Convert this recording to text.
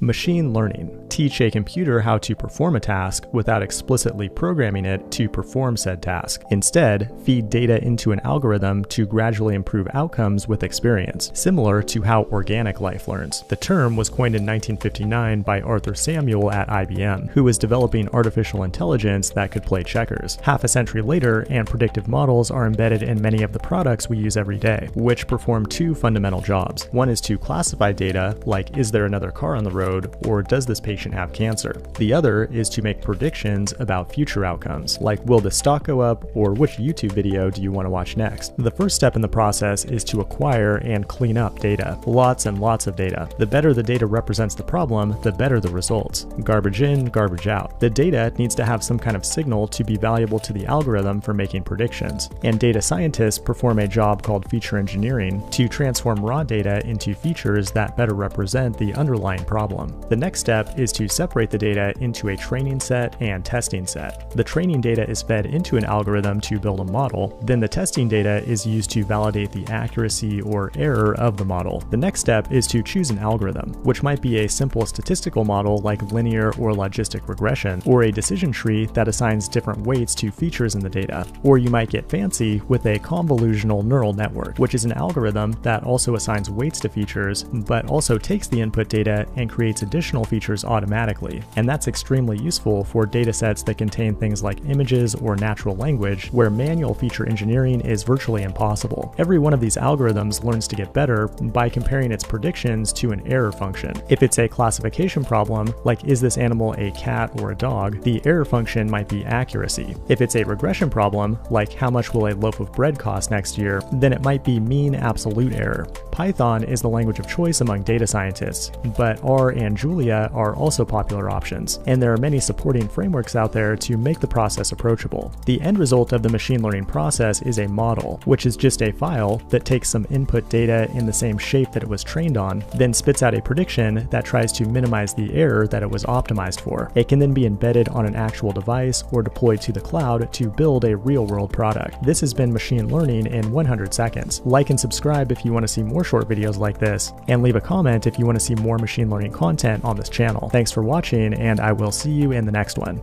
Machine learning. Teach a computer how to perform a task without explicitly programming it to perform said task. Instead, feed data into an algorithm to gradually improve outcomes with experience, similar to how organic life learns. The term was coined in 1959 by Arthur Samuel at IBM, who was developing artificial intelligence that could play checkers. Half a century later, and predictive models are embedded in many of the products we use every day, which perform two fundamental jobs. One is to classify data, like is there another car on the road, or does this patient have cancer? The other is to make predictions about future outcomes, like will the stock go up, or which YouTube video do you want to watch next? The first step in the process is to acquire and clean up data. Lots and lots of data. The better the data represents the problem, the better the results. Garbage in, garbage out. The data needs to have some kind of signal to be valuable to the algorithm for making predictions. And data scientists perform a job called feature engineering to transform raw data into features that better represent the underlying problem. The next step is to separate the data into a training set and testing set. The training data is fed into an algorithm to build a model, then the testing data is used to validate the accuracy or error of the model. The next step is to choose an algorithm, which might be a simple statistical model like linear or logistic regression, or a decision tree that assigns different weights to features in the data. Or you might get fancy with a convolutional neural network, which is an algorithm that also assigns weights to features, but also takes the input data and creates additional features automatically. And that's extremely useful for datasets that contain things like images or natural language, where manual feature engineering is virtually impossible. Every one of these algorithms learns to get better by comparing its predictions to an error function. If it's a classification problem, like is this animal a cat or a dog, the error function might be accuracy. If it's a regression problem, like how much will a loaf of bread cost next year, then it might be mean absolute error. Python is the language of choice among data scientists, but R and Julia are also popular options, and there are many supporting frameworks out there to make the process approachable. The end result of the machine learning process is a model, which is just a file that takes some input data in the same shape that it was trained on, then spits out a prediction that tries to minimize the error that it was optimized for. It can then be embedded on an actual device or deployed to the cloud to build a real-world product. This has been machine learning in 100 seconds. Like and subscribe if you want to see more short videos like this, and leave a comment if you want to see more machine learning content on this channel. Thanks for watching, and I will see you in the next one.